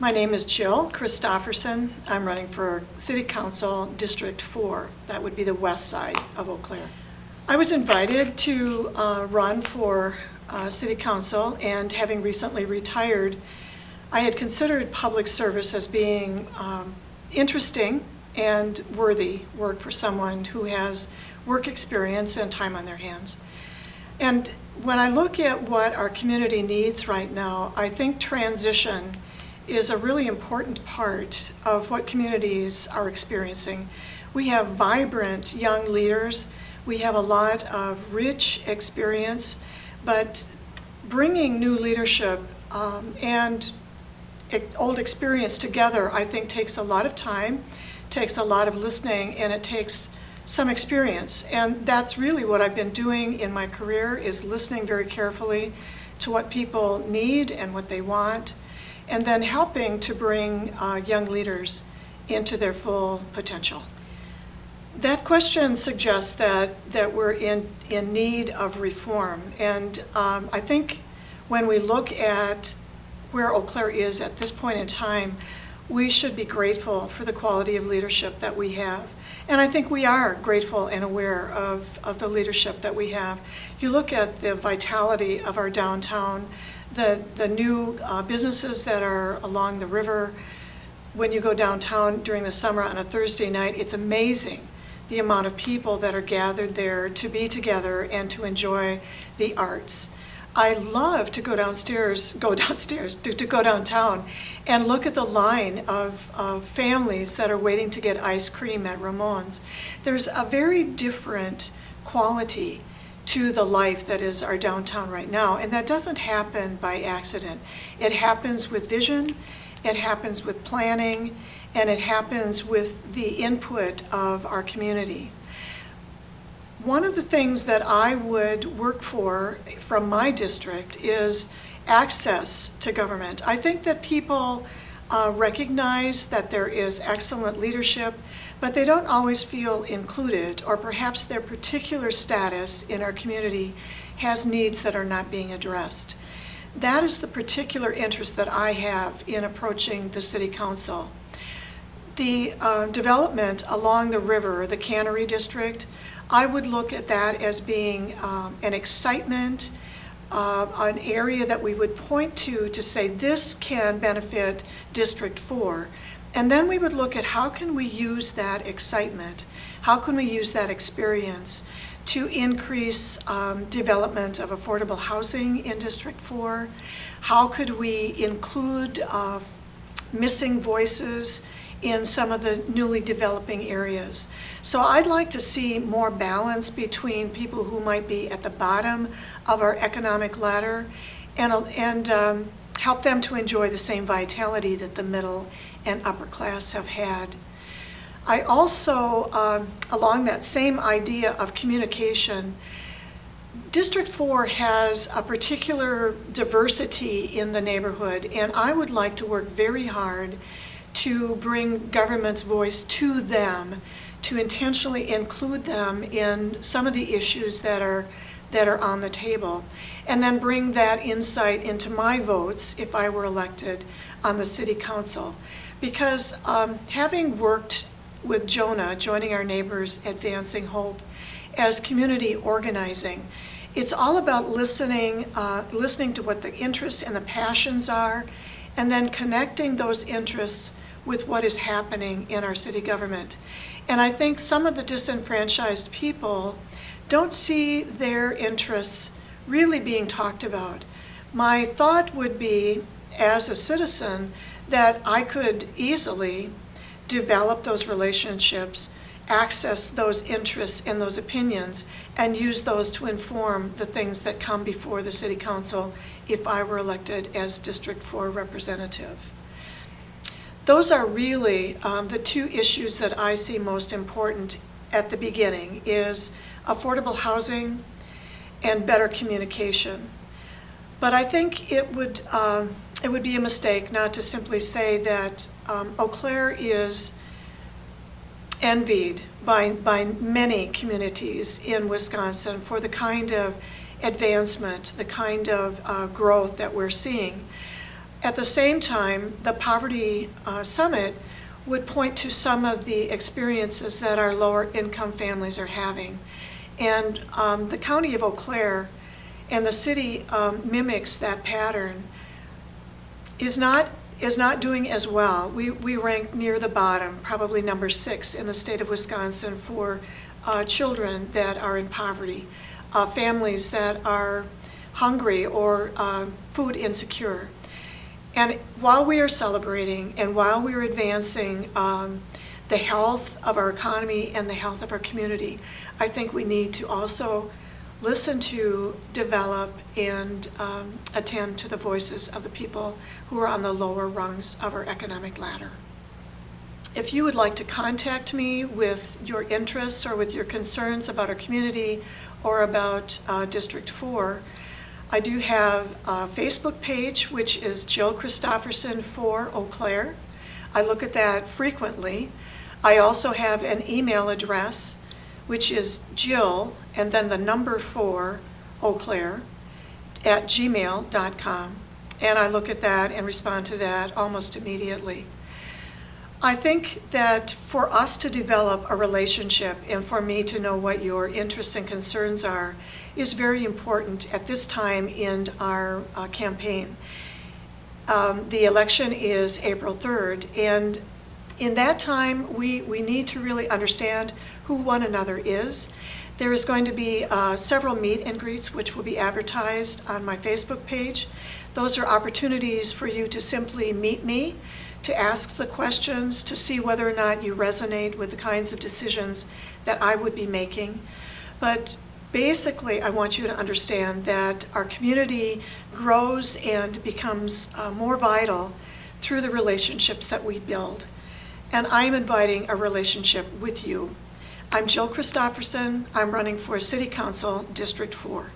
My name is Jill Christopherson. I'm running for City Council District 4. That would be the west side of Eau Claire. I was invited to run for City Council, and having recently retired, I had considered public service as being interesting and worthy work for someone who has work experience and time on their hands. And when I look at what our community needs right now, I think transition is a really important part of what communities are experiencing. We have vibrant young leaders. We have a lot of rich experience, but bringing new leadership and old experience together, I think, takes a lot of time, takes a lot of listening, and it takes some experience. And that's really what I've been doing in my career, is listening very carefully to what people need and what they want, and then helping to bring young leaders into their full potential. That question suggests that we're in need of reform. And I think when we look at where Eau Claire is at this point in time, we should be grateful for the quality of leadership that we have. And I think we are grateful and aware of the leadership that we have. You look at the vitality of our downtown, the new businesses that are along the river. When you go downtown during the summer on a Thursday night, it's amazing the amount of people that are gathered there to be together and to enjoy the arts. I love to go downtown and look at the line of families that are waiting to get ice cream at Ramon's. There's a very different quality to the life that is our downtown right now, and that doesn't happen by accident. It happens with vision, it happens with planning, and it happens with the input of our community. One of the things that I would work for from my district is access to government. I think that people recognize that there is excellent leadership, but they don't always feel included, or perhaps their particular status in our community has needs that are not being addressed. That is the particular interest that I have in approaching the City Council. The development along the river, the Cannery District, I would look at that as being an excitement, an area that we would point to say this can benefit District 4. And then we would look at how can we use that excitement, how can we use that experience to increase development of affordable housing in District 4? How could we include missing voices in some of the newly developing areas? So I'd like to see more balance between people who might be at the bottom of our economic ladder and help them to enjoy the same vitality that the middle and upper class have had. I also, along that same idea of communication, District 4 has a particular diversity in the neighborhood, and I would like to work very hard to bring government's voice to them, to intentionally include them in some of the issues that are on the table, and then bring that insight into my votes if I were elected on the City Council. Because having worked with Jonah, Joining Our Neighbors, Advancing Hope, as community organizing, it's all about listening to what the interests and the passions are, and then connecting those interests with what is happening in our city government. And I think some of the disenfranchised people don't see their interests really being talked about. My thought would be, as a citizen, that I could easily develop those relationships, access those interests and those opinions, and use those to inform the things that come before the City Council if I were elected as District 4 representative. Those are really the two issues that I see most important at the beginning, is affordable housing and better communication. But I think it would be a mistake not to simply say that Eau Claire is envied by many communities in Wisconsin for the kind of advancement, the kind of growth that we're seeing. At the same time, the Poverty Summit would point to some of the experiences that our lower income families are having. And the County of Eau Claire and the city mimics that pattern, is not doing as well. We rank near the bottom, probably number 6 in the state of Wisconsin for children that are in poverty, families that are hungry or food insecure. And while we are celebrating and while we are advancing the health of our economy and the health of our community, I think we need to also listen to, develop, and attend to the voices of the people who are on the lower rungs of our economic ladder. If you would like to contact me with your interests or with your concerns about our community or about District 4, I do have a Facebook page, which is Jill Christopherson for Eau Claire. I look at that frequently. I also have an email address, which is Jill, and then the number 4, Eau Claire, at gmail.com. And I look at that and respond to that almost immediately. I think that for us to develop a relationship and for me to know what your interests and concerns are is very important at this time in our campaign. The election is April 3rd, and in that time we need to really understand who one another is. There is going to be several meet and greets which will be advertised on my Facebook page. Those are opportunities for you to simply meet me, to ask the questions, to see whether or not you resonate with the kinds of decisions that I would be making. But basically, I want you to understand that our community grows and becomes more vital through the relationships that we build. And I'm inviting a relationship with you. I'm Jill Christopherson. I'm running for City Council, District 4.